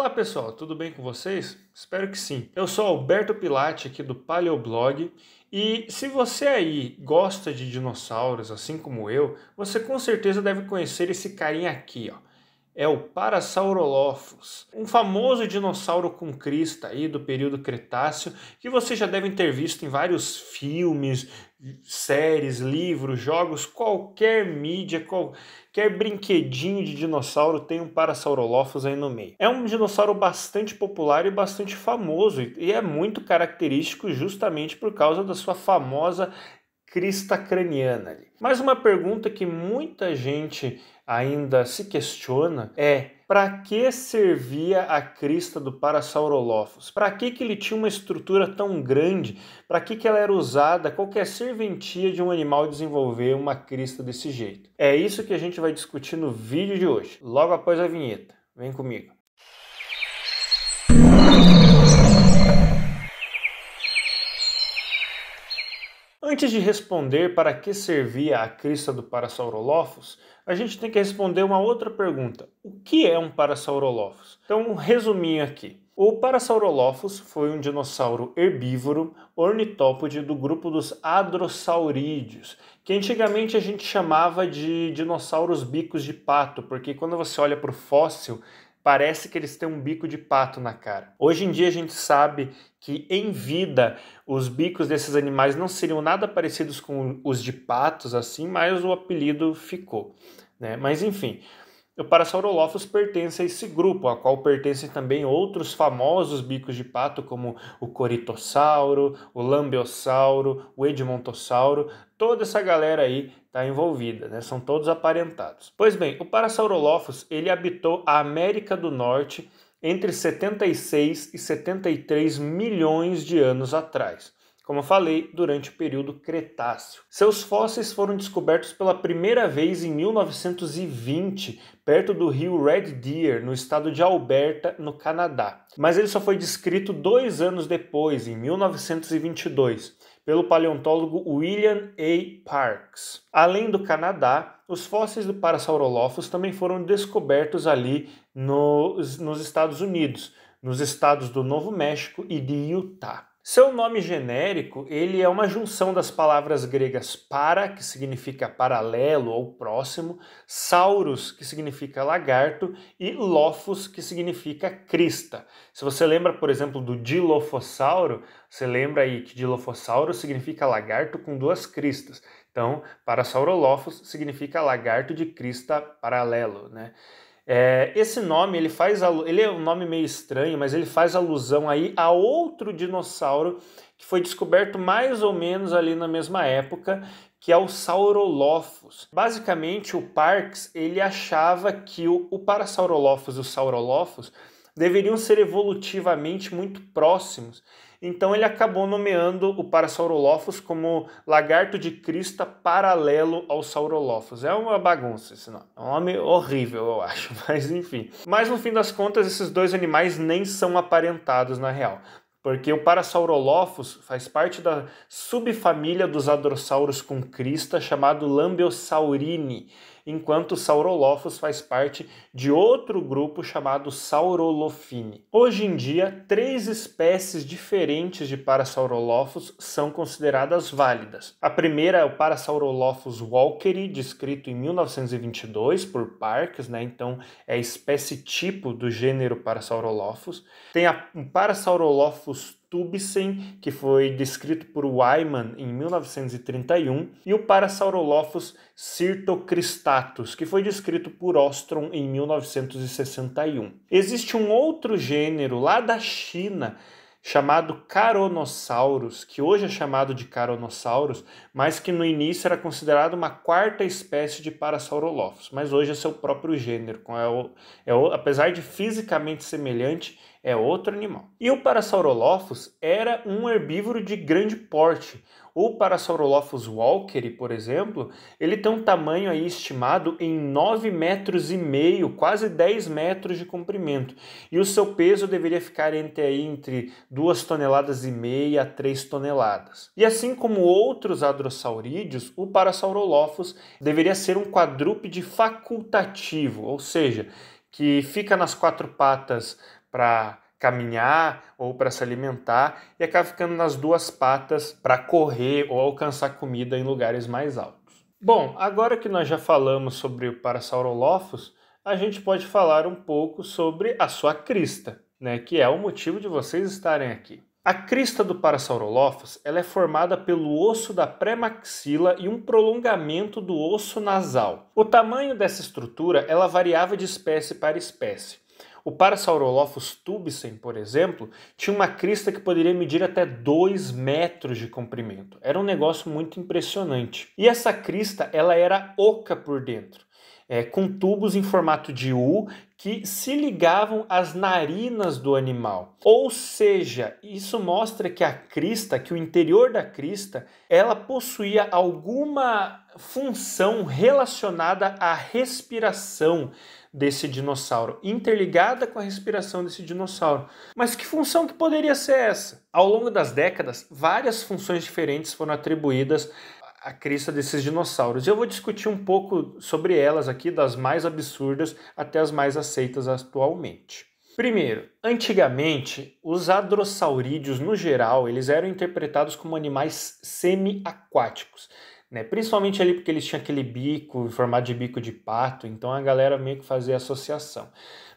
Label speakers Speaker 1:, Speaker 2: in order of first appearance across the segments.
Speaker 1: Olá pessoal, tudo bem com vocês? Espero que sim. Eu sou Alberto Pilati aqui do Paleoblog e se você aí gosta de dinossauros assim como eu, você com certeza deve conhecer esse carinha aqui, ó. É o Parasaurolophus, um famoso dinossauro com crista aí do período Cretáceo que vocês já devem ter visto em vários filmes, séries, livros, jogos, qualquer mídia, qualquer brinquedinho de dinossauro tem um Parasaurolophus aí no meio. É um dinossauro bastante popular e bastante famoso e é muito característico justamente por causa da sua famosa crista craniana ali. Mas uma pergunta que muita gente ainda se questiona é: para que servia a crista do Parasaurolophus? Para que ele tinha uma estrutura tão grande? Para que ela era usada? Qual que é a serventia de um animal desenvolver uma crista desse jeito? É isso que a gente vai discutir no vídeo de hoje, logo após a vinheta. Vem comigo. Antes de responder para que servia a crista do Parasaurolophus, a gente tem que responder uma outra pergunta. O que é um Parasaurolophus? Então, um resuminho aqui. O Parasaurolophus foi um dinossauro herbívoro ornitópode do grupo dos hadrossaurídeos, que antigamente a gente chamava de dinossauros bicos de pato, porque quando você olha para o fóssil, parece que eles têm um bico de pato na cara. Hoje em dia a gente sabe que em vida os bicos desses animais não seriam nada parecidos com os de patos assim, mas o apelido ficou, né? Mas enfim, o Parasaurolophus pertence a esse grupo, a qual pertencem também outros famosos bicos de pato, como o Corytossauro, o Lambeossauro, o Edmontossauro. Toda essa galera aí está envolvida, né? São todos aparentados. Pois bem, o Parasaurolophus ele habitou a América do Norte entre 76 e 73 milhões de anos atrás. Como eu falei, durante o período Cretáceo. Seus fósseis foram descobertos pela primeira vez em 1920, perto do rio Red Deer, no estado de Alberta, no Canadá. Mas ele só foi descrito 2 anos depois, em 1922, pelo paleontólogo William A. Parks. Além do Canadá, os fósseis do Parasaurolophus também foram descobertos ali nos Estados Unidos, nos estados do Novo México e de Utah. Seu nome genérico, ele é uma junção das palavras gregas para, que significa paralelo ou próximo, sauros, que significa lagarto, e lophus, que significa crista. Se você lembra, por exemplo, do Dilophosauro, você lembra aí que Dilophosauro significa lagarto com 2 cristas. Então, Parasaurolophus significa lagarto de crista paralelo, né? Esse nome ele é um nome meio estranho, mas ele faz alusão aí a outro dinossauro que foi descoberto mais ou menos ali na mesma época, que é o Saurolophus. Basicamente, o Parks ele achava que o Parasaurolophus e o Saurolophus deveriam ser evolutivamente muito próximos. Então ele acabou nomeando o Parasaurolophus como lagarto de crista paralelo ao Saurolophus. É uma bagunça esse nome. É um nome horrível, eu acho, mas enfim. Mas no fim das contas, esses dois animais nem são aparentados na real. Porque o Parasaurolophus faz parte da subfamília dos hadrossauros com crista chamado Lambeosaurini, enquanto o Saurolophus faz parte de outro grupo chamado Saurolophini. Hoje em dia, 3 espécies diferentes de Parasaurolophus são consideradas válidas. A primeira é o Parasaurolophus walkeri, descrito em 1922 por Parks, né? Então é a espécie tipo do gênero Parasaurolophus. Tem o Parasaurolophus tubicen, que foi descrito por Wyman em 1931, e o Parasaurolophus syrtocristatus, que foi descrito por Ostrom em 1961. Existe um outro gênero lá da China chamado Caronosaurus, que hoje é chamado de Caronosaurus, mas que no início era considerado uma 4ª espécie de Parasaurolophus, mas hoje é seu próprio gênero, apesar de fisicamente semelhante, é outro animal. E o Parasaurolophus era um herbívoro de grande porte. O Parasaurolophus walkeri, por exemplo, ele tem um tamanho aí estimado em 9,5 metros, quase 10 metros de comprimento. E o seu peso deveria ficar entre 2,5 toneladas a 3 toneladas. E assim como outros hadrossaurídeos, o Parasaurolophus deveria ser um quadrúpede facultativo, ou seja, que fica nas 4 patas para caminhar ou para se alimentar e acaba ficando nas duas patas para correr ou alcançar comida em lugares mais altos. Bom, agora que nós já falamos sobre o Parasaurolophus, a gente pode falar um pouco sobre a sua crista, né, que é o motivo de vocês estarem aqui. A crista do Parasaurolophus ela é formada pelo osso da pré-maxila e um prolongamento do osso nasal. O tamanho dessa estrutura ela variava de espécie para espécie. O Parasaurolophus tubicem, por exemplo, tinha uma crista que poderia medir até 2 metros de comprimento. Era um negócio muito impressionante. E essa crista ela era oca por dentro, com tubos em formato de U que se ligavam às narinas do animal. Ou seja, isso mostra que a crista, que o interior da crista, ela possuía alguma função relacionada à respiração desse dinossauro, interligada com a respiração desse dinossauro. Mas que função que poderia ser essa? Ao longo das décadas, várias funções diferentes foram atribuídas à crista desses dinossauros. Eu vou discutir um pouco sobre elas aqui, das mais absurdas até as mais aceitas atualmente. Primeiro, antigamente, os hadrossaurídeos, no geral, eles eram interpretados como animais semi-aquáticos, né? Principalmente ali porque eles tinham aquele bico, em formato de bico de pato, então a galera meio que fazia associação.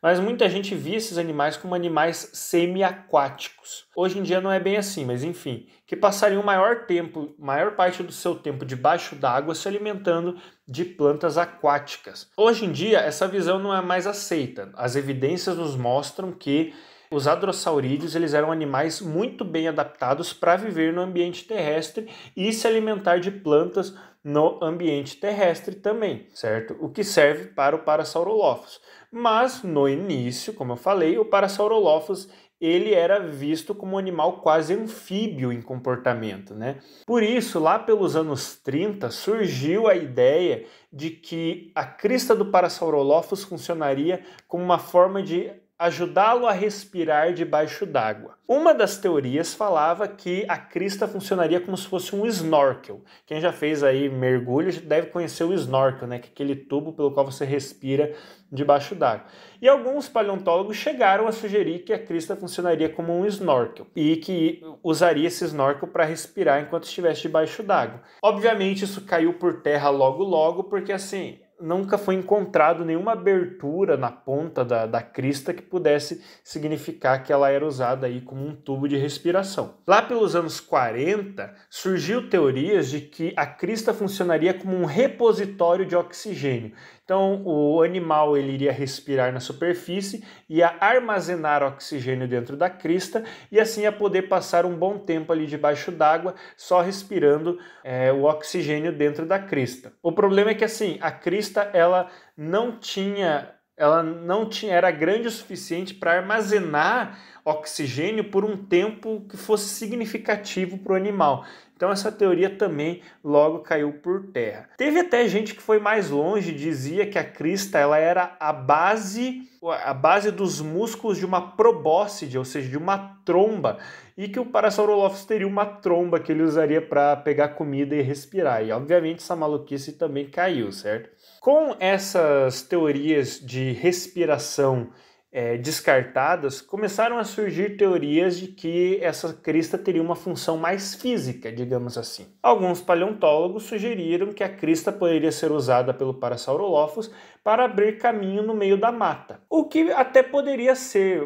Speaker 1: Mas muita gente via esses animais como animais semi-aquáticos. Hoje em dia não é bem assim, mas enfim, que passariam maior parte do seu tempo debaixo d'água se alimentando de plantas aquáticas. Hoje em dia essa visão não é mais aceita. As evidências nos mostram que os hadrossaurídeos eles eram animais muito bem adaptados para viver no ambiente terrestre e se alimentar de plantas no ambiente terrestre também, certo? O que serve para o Parasaurolophus. Mas no início, como eu falei, o Parasaurolophus ele era visto como um animal quase anfíbio em comportamento, né? Por isso, lá pelos anos 30, surgiu a ideia de que a crista do Parasaurolophus funcionaria como uma forma de ajudá-lo a respirar debaixo d'água. Uma das teorias falava que a crista funcionaria como se fosse um snorkel. Quem já fez aí mergulho deve conhecer o snorkel, né? Que é aquele tubo pelo qual você respira debaixo d'água. E alguns paleontólogos chegaram a sugerir que a crista funcionaria como um snorkel e que usaria esse snorkel para respirar enquanto estivesse debaixo d'água. Obviamente isso caiu por terra logo, porque assim, nunca foi encontrado nenhuma abertura na ponta da crista que pudesse significar que ela era usada aí como um tubo de respiração. Lá pelos anos 40, surgiu teorias de que a crista funcionaria como um repositório de oxigênio. Então, o animal ele iria respirar na superfície, ia armazenar oxigênio dentro da crista e assim ia poder passar um bom tempo ali debaixo d'água só respirando o oxigênio dentro da crista. O problema é que assim, a crista ela não era grande o suficiente para armazenar oxigênio por um tempo que fosse significativo para o animal. Então essa teoria também logo caiu por terra. Teve até gente que foi mais longe e dizia que a crista ela era a base dos músculos de uma probóscide, ou seja, de uma tromba, e que o Parasaurolophus teria uma tromba que ele usaria para pegar comida e respirar. E obviamente essa maluquice também caiu, certo? Com essas teorias de respiração descartadas, começaram a surgir teorias de que essa crista teria uma função mais física, digamos assim. Alguns paleontólogos sugeriram que a crista poderia ser usada pelo Parasaurolophus para abrir caminho no meio da mata. O que até poderia ser,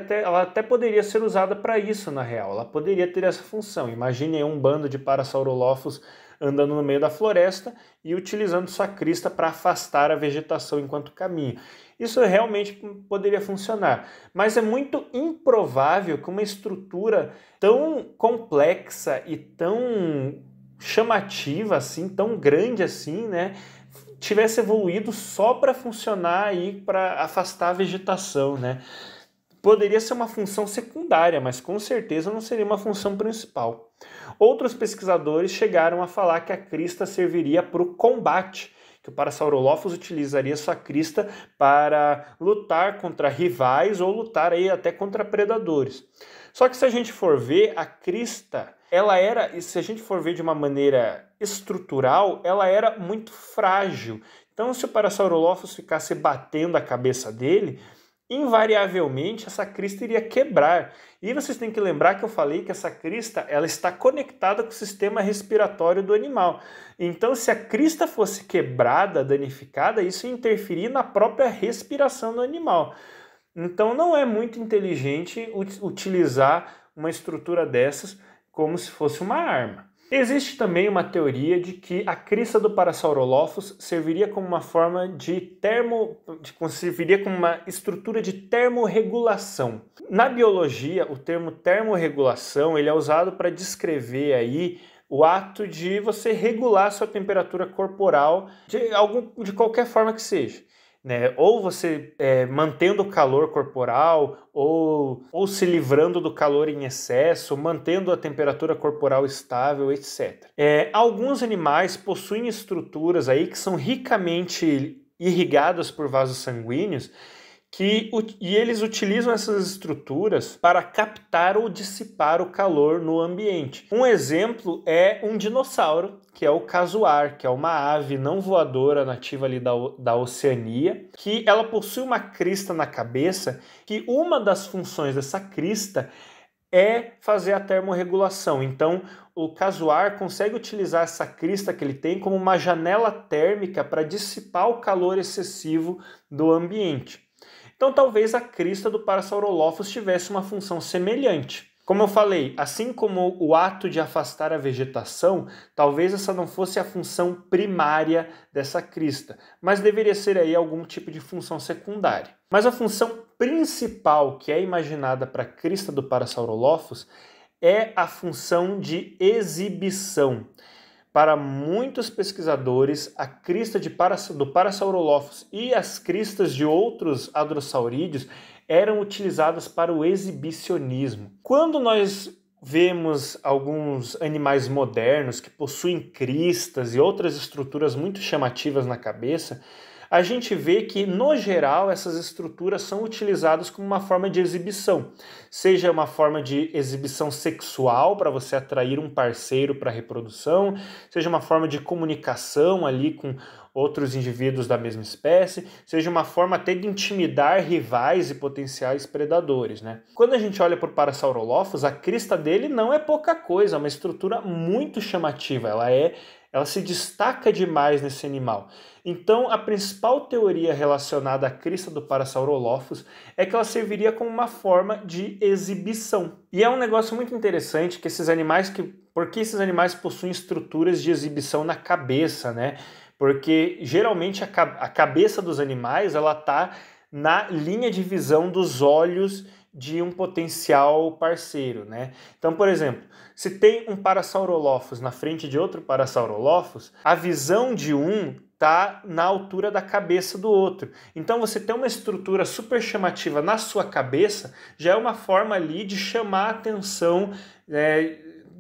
Speaker 1: ela até poderia ser usada para isso na real, ela poderia ter essa função. Imagine um bando de Parasaurolophus andando no meio da floresta e utilizando sua crista para afastar a vegetação enquanto caminha. Isso realmente poderia funcionar, mas é muito improvável que uma estrutura tão complexa e tão chamativa assim, tão grande assim, né, tivesse evoluído só para funcionar aí para afastar a vegetação, né? Poderia ser uma função secundária, mas com certeza não seria uma função principal. Outros pesquisadores chegaram a falar que a crista serviria para o combate, que o Parasaurolophus utilizaria sua crista para lutar contra rivais ou lutar aí até contra predadores. Só que se a gente for ver, a crista, se a gente for ver de uma maneira estrutural, ela era muito frágil. Então se o Parasaurolophus ficasse batendo a cabeça dele, invariavelmente essa crista iria quebrar. E vocês têm que lembrar que eu falei que essa crista ela está conectada com o sistema respiratório do animal. Então, se a crista fosse quebrada, danificada, isso ia interferir na própria respiração do animal. Então, não é muito inteligente utilizar uma estrutura dessas como se fosse uma arma. Existe também uma teoria de que a crista do Parasaurolophus serviria como uma forma serviria como uma estrutura de termorregulação. Na biologia, o termo termorregulação ele é usado para descrever aí o ato de você regular sua temperatura corporal de qualquer forma que seja. Né? Ou você mantendo o calor corporal, ou se livrando do calor em excesso, mantendo a temperatura corporal estável, etc. Alguns animais possuem estruturas aí que são ricamente irrigadas por vasos sanguíneos, e eles utilizam essas estruturas para captar ou dissipar o calor no ambiente. Um exemplo é um dinossauro, que é o casuar, que é uma ave não voadora nativa ali da Oceania, que ela possui uma crista na cabeça, que uma das funções dessa crista é fazer a termorregulação. Então, o casuar consegue utilizar essa crista que ele tem como uma janela térmica para dissipar o calor excessivo do ambiente. Então, talvez a crista do Parasaurolophus tivesse uma função semelhante. Como eu falei, assim como o ato de afastar a vegetação, talvez essa não fosse a função primária dessa crista, mas deveria ser aí algum tipo de função secundária. Mas a função principal que é imaginada para a crista do Parasaurolophus é a função de exibição. Para muitos pesquisadores, a crista do Parasaurolophus e as cristas de outros hadrossaurídeos eram utilizadas para o exibicionismo. Quando nós vemos alguns animais modernos que possuem cristas e outras estruturas muito chamativas na cabeça, a gente vê que, no geral, essas estruturas são utilizadas como uma forma de exibição. Seja uma forma de exibição sexual para você atrair um parceiro para a reprodução, seja uma forma de comunicação ali com outros indivíduos da mesma espécie, seja uma forma até de intimidar rivais e potenciais predadores, né? Quando a gente olha para o Parasaurolophus, a crista dele não é pouca coisa, é uma estrutura muito chamativa, ela se destaca demais nesse animal. Então, a principal teoria relacionada à crista do Parasaurolophus é que ela serviria como uma forma de exibição. E é um negócio muito interessante que porque esses animais possuem estruturas de exibição na cabeça, né? Porque geralmente a cabeça dos animais ela está na linha de visão dos olhos de um potencial parceiro, né? Então, por exemplo, se tem um Parasaurolophus na frente de outro Parasaurolophus, a visão de um está na altura da cabeça do outro. Então, você ter uma estrutura super chamativa na sua cabeça já é uma forma ali de chamar a atenção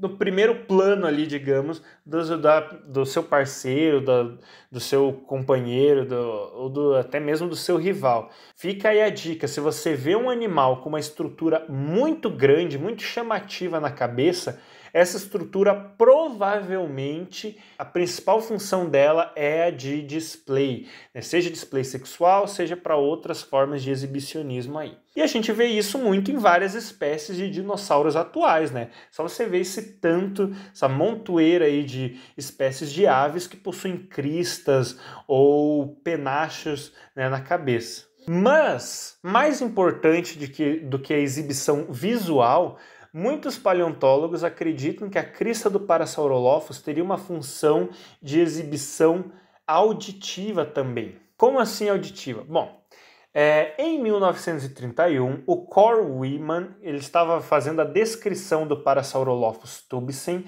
Speaker 1: no primeiro plano ali, digamos, do seu parceiro, do seu companheiro, até mesmo do seu rival. Fica aí a dica, se você vê um animal com uma estrutura muito grande, muito chamativa na cabeça, essa estrutura provavelmente, a principal função dela é a de display, né? Seja display sexual, seja para outras formas de exibicionismo aí. E a gente vê isso muito em várias espécies de dinossauros atuais, né? Só você vê essa montoeira aí de espécies de aves que possuem cristas ou penachos, né, na cabeça. Mas, mais importante do que a exibição visual, muitos paleontólogos acreditam que a crista do Parasaurolophus teria uma função de exibição auditiva também. Como assim auditiva? Bom, em 1931, o Carl Wieman ele estava fazendo a descrição do Parasaurolophus tubicen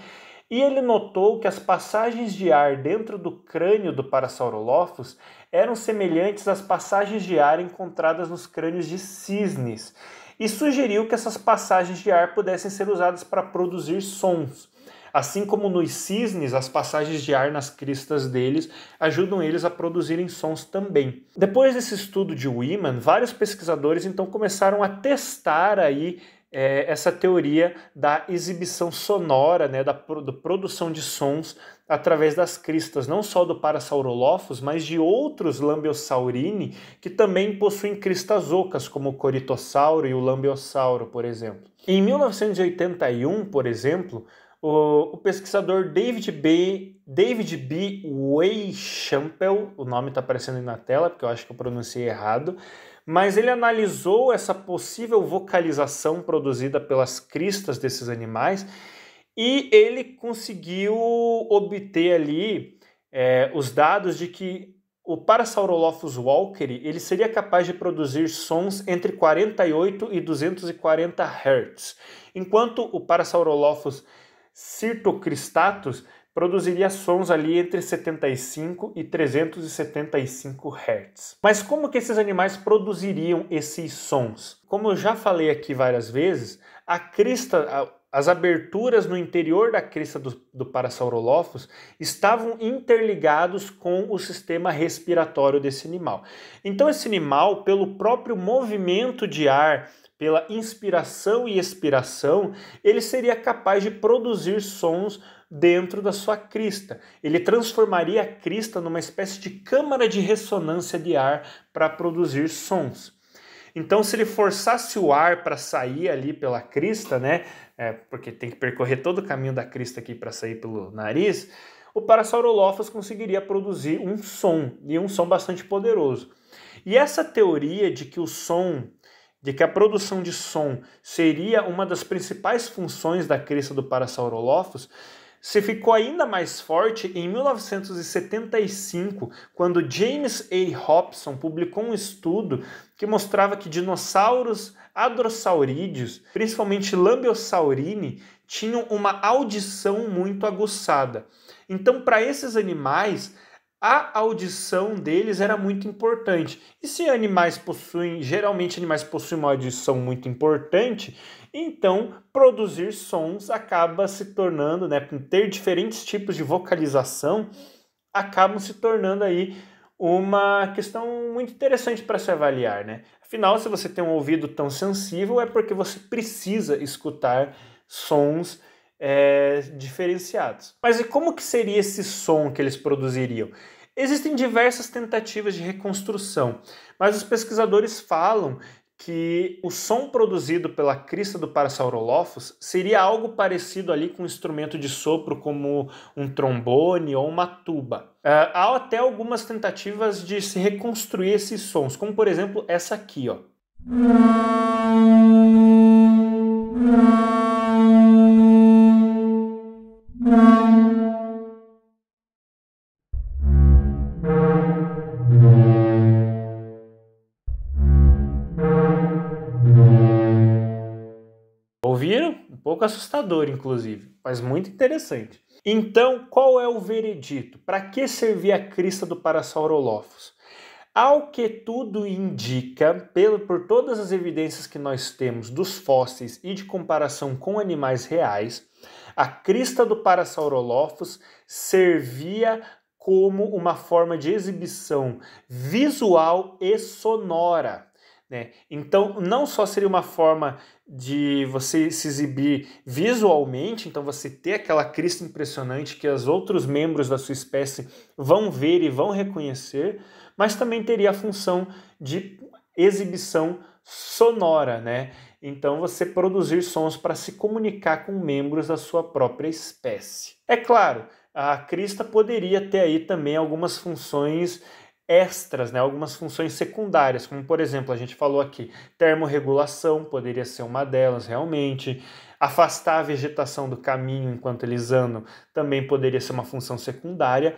Speaker 1: e ele notou que as passagens de ar dentro do crânio do Parasaurolophus eram semelhantes às passagens de ar encontradas nos crânios de cisnes e sugeriu que essas passagens de ar pudessem ser usadas para produzir sons. Assim como nos cisnes, as passagens de ar nas cristas deles ajudam eles a produzirem sons também. Depois desse estudo de Wieman, vários pesquisadores então começaram a testar aí essa teoria da exibição sonora, né, da produção de sons através das cristas, não só do Parasaurolophus, mas de outros Lambeosaurini que também possuem cristas ocas, como o Corytossauro e o Lambeossauro, por exemplo. Em 1981, por exemplo, o pesquisador David B. Weishampel, o nome está aparecendo aí na tela, porque eu acho que eu pronunciei errado, mas ele analisou essa possível vocalização produzida pelas cristas desses animais e ele conseguiu obter ali os dados de que o Parasaurolophus walkeri ele seria capaz de produzir sons entre 48 e 240 Hz, enquanto o Parasaurolophus Syrtocristatus produziria sons ali entre 75 e 375 Hz. Mas como que esses animais produziriam esses sons? Como eu já falei aqui várias vezes, as aberturas no interior da crista do Parasaurolophus estavam interligados com o sistema respiratório desse animal. Então esse animal, pelo próprio movimento de ar, pela inspiração e expiração, ele seria capaz de produzir sons dentro da sua crista. Ele transformaria a crista numa espécie de câmara de ressonância de ar para produzir sons. Então, se ele forçasse o ar para sair ali pela crista, né, porque tem que percorrer todo o caminho da crista aqui para sair pelo nariz, o Parasaurolophus conseguiria produzir um som, e um som bastante poderoso. E essa teoria de que a produção de som seria uma das principais funções da crista do Parasaurolophus, se ficou ainda mais forte em 1975, quando James A. Hobson publicou um estudo que mostrava que dinossauros hadrossaurídeos, principalmente Lambeosaurini, tinham uma audição muito aguçada. Então, para esses animais, a audição deles era muito importante. E se geralmente animais possuem uma audição muito importante, então produzir sons acaba se tornando, né, ter diferentes tipos de vocalização, acabam se tornando aí uma questão muito interessante para se avaliar, né? Afinal, se você tem um ouvido tão sensível, é porque você precisa escutar sons diferenciados. Mas e como que seria esse som que eles produziriam? Existem diversas tentativas de reconstrução, mas os pesquisadores falam que o som produzido pela crista do Parasaurolophus seria algo parecido ali com um instrumento de sopro como um trombone ou uma tuba. Há até algumas tentativas de se reconstruir esses sons, como por exemplo essa aqui, ó. Ouviram? Um pouco assustador, inclusive, mas muito interessante. Então, qual é o veredito? Para que servia a crista do Parasaurolophus? Ao que tudo indica, por todas as evidências que nós temos dos fósseis e de comparação com animais reais, a crista do Parasaurolophus servia como uma forma de exibição visual e sonora, né? Então, não só seria uma forma de você se exibir visualmente, então você ter aquela crista impressionante que os outros membros da sua espécie vão ver e vão reconhecer, mas também teria a função de exibição sonora, né? Então você produzir sons para se comunicar com membros da sua própria espécie. É claro, a crista poderia ter aí também algumas funções extras, né? Algumas funções secundárias, como por exemplo, a gente falou aqui, termorregulação poderia ser uma delas realmente, afastar a vegetação do caminho enquanto eles andam também poderia ser uma função secundária,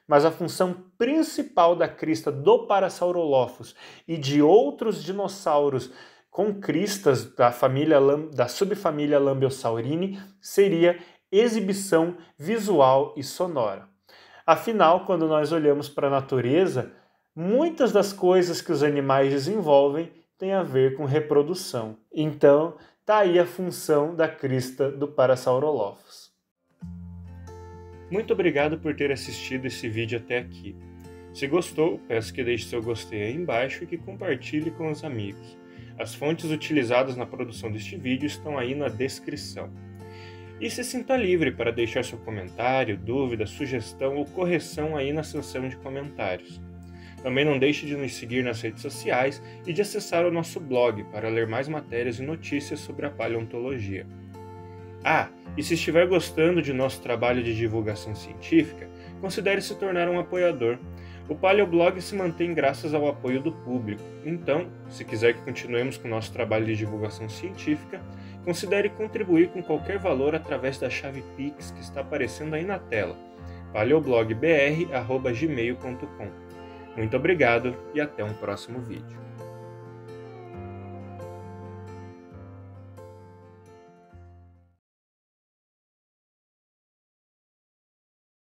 Speaker 1: mas a função principal da crista do Parasaurolophus e de outros dinossauros com cristas da subfamília Lambeosaurini seria exibição visual e sonora. Afinal, quando nós olhamos para a natureza, muitas das coisas que os animais desenvolvem têm a ver com reprodução. Então, está aí a função da crista do Parasaurolophus. Muito obrigado por ter assistido esse vídeo até aqui. Se gostou, peço que deixe seu gostei aí embaixo e que compartilhe com os amigos. As fontes utilizadas na produção deste vídeo estão aí na descrição. E se sinta livre para deixar seu comentário, dúvida, sugestão ou correção aí na seção de comentários. Também não deixe de nos seguir nas redes sociais e de acessar o nosso blog para ler mais matérias e notícias sobre a paleontologia. E se estiver gostando de nosso trabalho de divulgação científica, considere se tornar um apoiador. O Paleoblog se mantém graças ao apoio do público. Então, se quiser que continuemos com o nosso trabalho de divulgação científica, considere contribuir com qualquer valor através da chave Pix que está aparecendo aí na tela, paleoblogbr@gmail.com. Muito obrigado e até um próximo vídeo.